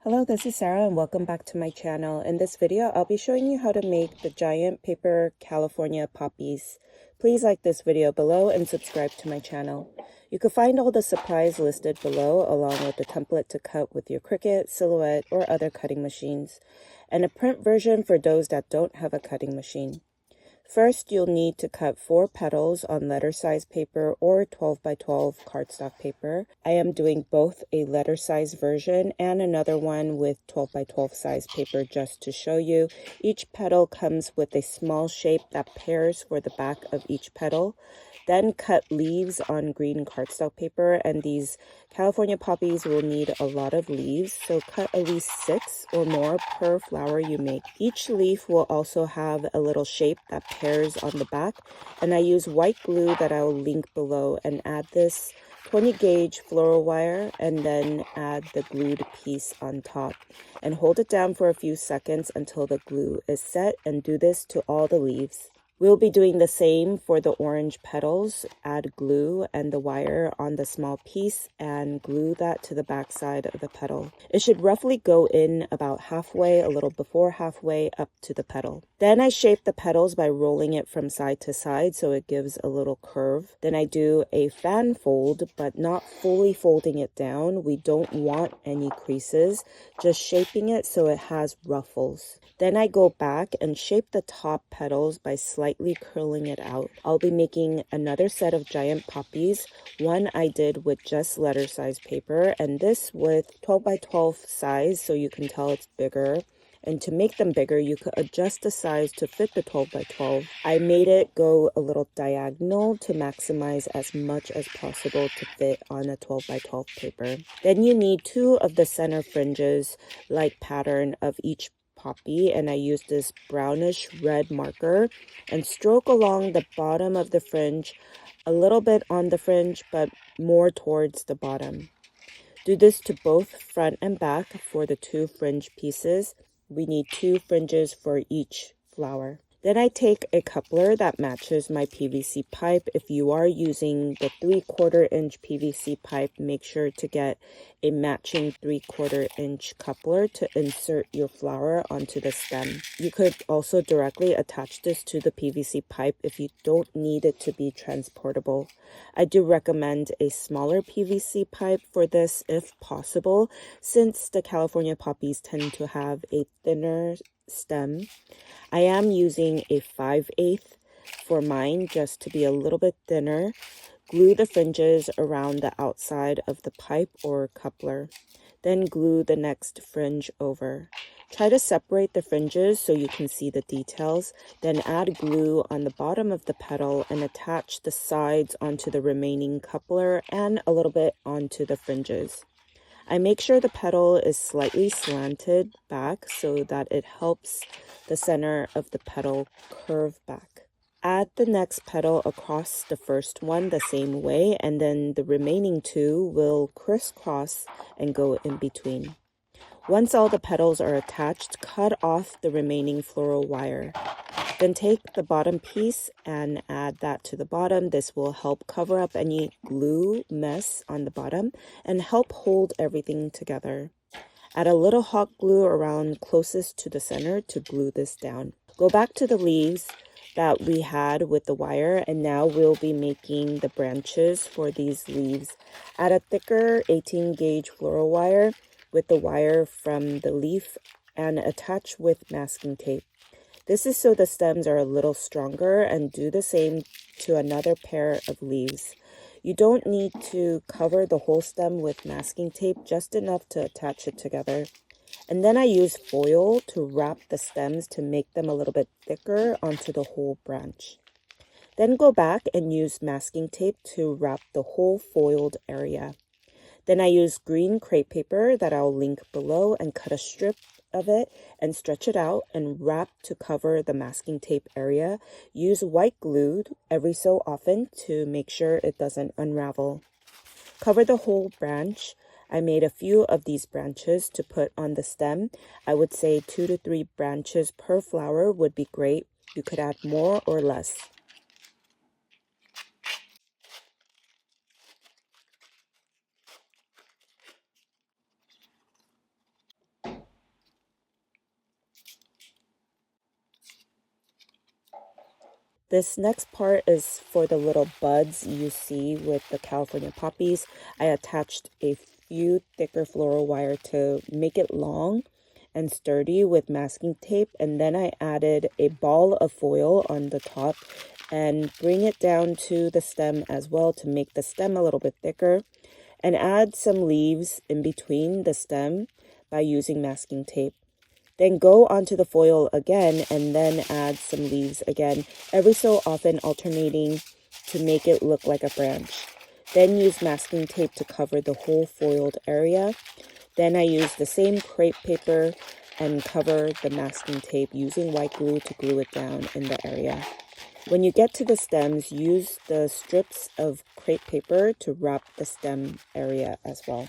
Hello, this is Sarah and welcome back to my channel. In this video, I'll be showing you how to make the giant paper California poppies. Please like this video below and subscribe to my channel. You can find all the supplies listed below along with the template to cut with your Cricut, Silhouette, or other cutting machines, and a print version for those that don't have a cutting machine. First, you'll need to cut 4 petals on letter size paper or 12 by 12 cardstock paper. I am doing both a letter size version and another one with 12 by 12 size paper just to show you. Each petal comes with a small shape that pairs for the back of each petal. Then cut leaves on green cardstock paper, and these California poppies will need a lot of leaves, so cut at least 6 or more per flower you make. Each leaf will also have a little shape that pairs on the back, and I use white glue that I will link below and add this 20 gauge floral wire and then add the glued piece on top and hold it down for a few seconds until the glue is set, and do this to all the leaves. We'll be doing the same for the orange petals. Add glue and the wire on the small piece and glue that to the back side of the petal. It should roughly go in about halfway, a little before halfway up to the petal. Then I shape the petals by rolling it from side to side so it gives a little curve. Then I do a fan fold, but not fully folding it down. We don't want any creases, just shaping it so it has ruffles. Then I go back and shape the top petals by slightly curling it out. I'll be making another set of giant poppies. One I did with just letter size paper, and this with 12 by 12 size so you can tell it's bigger. And to make them bigger, you could adjust the size to fit the 12 by 12. I made it go a little diagonal to maximize as much as possible to fit on a 12 by 12 paper. Then you need 2 of the center fringes like pattern of each poppy, and I use this brownish red marker and stroke along the bottom of the fringe, a little bit on the fringe but more towards the bottom. Do this to both front and back for the 2 fringe pieces. We need 2 fringes for each flower. Then I take a coupler that matches my PVC pipe. If you are using the 3/4 inch PVC pipe, make sure to get a matching 3/4 inch coupler to insert your flower onto the stem. You could also directly attach this to the PVC pipe if you don't need it to be transportable. I do recommend a smaller PVC pipe for this if possible, since the California poppies tend to have a thinner stem. I am using a 5/8 for mine just to be a little bit thinner. Glue the fringes around the outside of the pipe or coupler. Then glue the next fringe over. Try to separate the fringes so you can see the details. Then add glue on the bottom of the petal and attach the sides onto the remaining coupler and a little bit onto the fringes. I make sure the petal is slightly slanted back so that it helps the center of the petal curve back. Add the next petal across the first one the same way, and then the remaining 2 will crisscross and go in between. Once all the petals are attached, cut off the remaining floral wire. Then take the bottom piece and add that to the bottom. This will help cover up any glue mess on the bottom and help hold everything together. Add a little hot glue around closest to the center to glue this down. Go back to the leaves that we had with the wire, and now we'll be making the branches for these leaves. Add a thicker 18 gauge floral wire with the wire from the leaf and attach with masking tape. This is so the stems are a little stronger, and do the same to another pair of leaves. You don't need to cover the whole stem with masking tape, just enough to attach it together. And then I use foil to wrap the stems to make them a little bit thicker onto the whole branch. Then go back and use masking tape to wrap the whole foiled area. Then I use green crepe paper that I'll link below and cut a strip of it and stretch it out and wrap to cover the masking tape area. Use white glue every so often to make sure it doesn't unravel. Cover the whole branch. I made a few of these branches to put on the stem. I would say 2 to 3 branches per flower would be great. You could add more or less. This next part is for the little buds you see with the California poppies. I attached a few thicker floral wire to make it long and sturdy with masking tape, and then I added a ball of foil on the top and bring it down to the stem as well to make the stem a little bit thicker, and add some leaves in between the stem by using masking tape. Then go onto the foil again and then add some leaves again, every so often alternating to make it look like a branch. Then use masking tape to cover the whole foiled area. Then I use the same crepe paper and cover the masking tape using white glue to glue it down in the area. When you get to the stems, use the strips of crepe paper to wrap the stem area as well.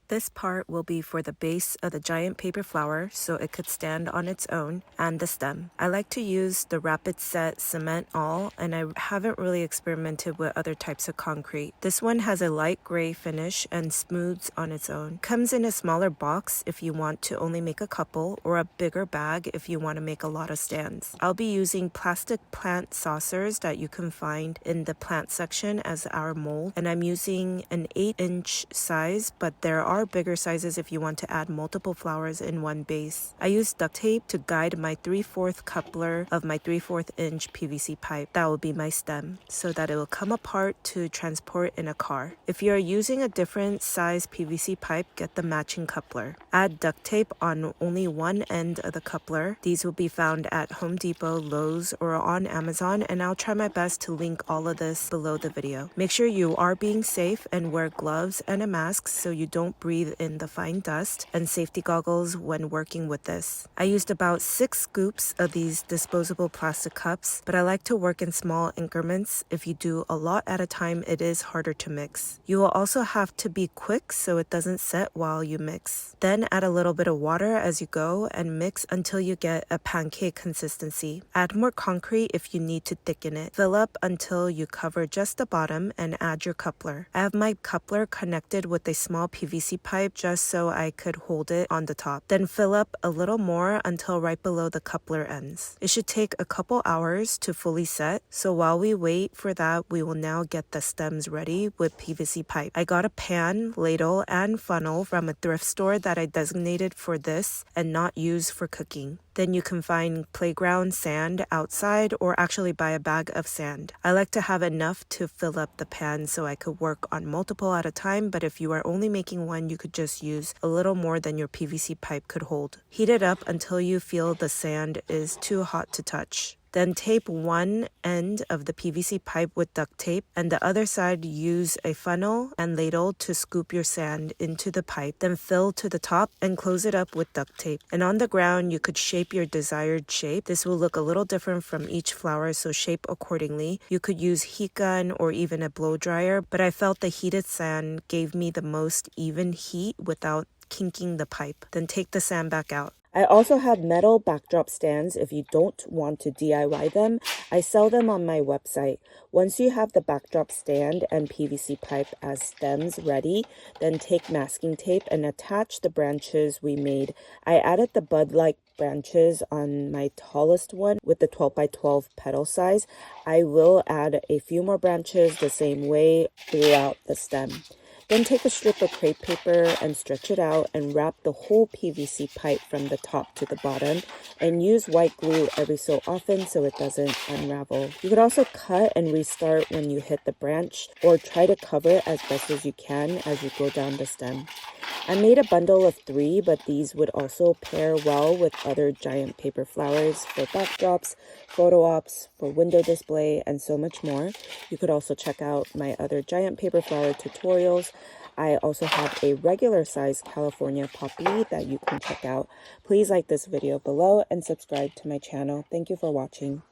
This part will be for the base of the giant paper flower so it could stand on its own, and the stem. I like to use the Rapid Set Cement All, and I haven't really experimented with other types of concrete. This one has a light gray finish and smooths on its own. Comes in a smaller box if you want to only make a couple, or a bigger bag if you want to make a lot of stands. I'll be using plastic plant saucers that you can find in the plant section as our mold, and I'm using an 8-inch size, but there are bigger sizes if you want to add multiple flowers in one base. I use duct tape to guide my 3/4 coupler of my 3/4 inch PVC pipe. That will be my stem, so that it will come apart to transport in a car. If you're using a different size PVC pipe, get the matching coupler. Add duct tape on only one end of the coupler. These will be found at Home Depot, Lowe's, or on Amazon, and I'll try my best to link all of this below the video. Make sure you are being safe and wear gloves and a mask so you don't breathe in the fine dust, and safety goggles when working with this. I used about 6 scoops of these disposable plastic cups, but I like to work in small increments. If you do a lot at a time, it is harder to mix. You will also have to be quick so it doesn't set while you mix. Then add a little bit of water as you go and mix until you get a pancake consistency. Add more concrete if you need to thicken it. Fill up until you cover just the bottom and add your coupler. I have my coupler connected with a small PVC pipe just so I could hold it on the top. Then fill up a little more until right below the coupler ends. It should take a couple hours to fully set, so while we wait for that, we will now get the stems ready with PVC pipe. I got a pan, ladle, and funnel from a thrift store that I designated for this and not used for cooking. Then you can find playground sand outside or actually buy a bag of sand. I like to have enough to fill up the pan so I could work on multiple at a time, but if you are only making one, you could just use a little more than your PVC pipe could hold. Heat it up until you feel the sand is too hot to touch. Then tape one end of the PVC pipe with duct tape, and the other side use a funnel and ladle to scoop your sand into the pipe. Then fill to the top and close it up with duct tape. And on the ground, you could shape your desired shape. This will look a little different from each flower, so shape accordingly. You could use heat gun or even a blow dryer, but I felt the heated sand gave me the most even heat without kinking the pipe. Then take the sand back out. I also have metal backdrop stands if you don't want to DIY them. I sell them on my website. Once you have the backdrop stand and PVC pipe as stems ready, then take masking tape and attach the branches we made. I added the bud-like branches on my tallest one with the 12 by 12 petal size. I will add a few more branches the same way throughout the stem. Then take a strip of crepe paper and stretch it out and wrap the whole PVC pipe from the top to the bottom, and use white glue every so often so it doesn't unravel. You could also cut and restart when you hit the branch, or try to cover it as best as you can as you go down the stem. I made a bundle of 3, but these would also pair well with other giant paper flowers for backdrops, photo ops, for window display, and so much more. You could also check out my other giant paper flower tutorials. I also have a regular size California poppy that you can check out. Please like this video below and subscribe to my channel. Thank you for watching.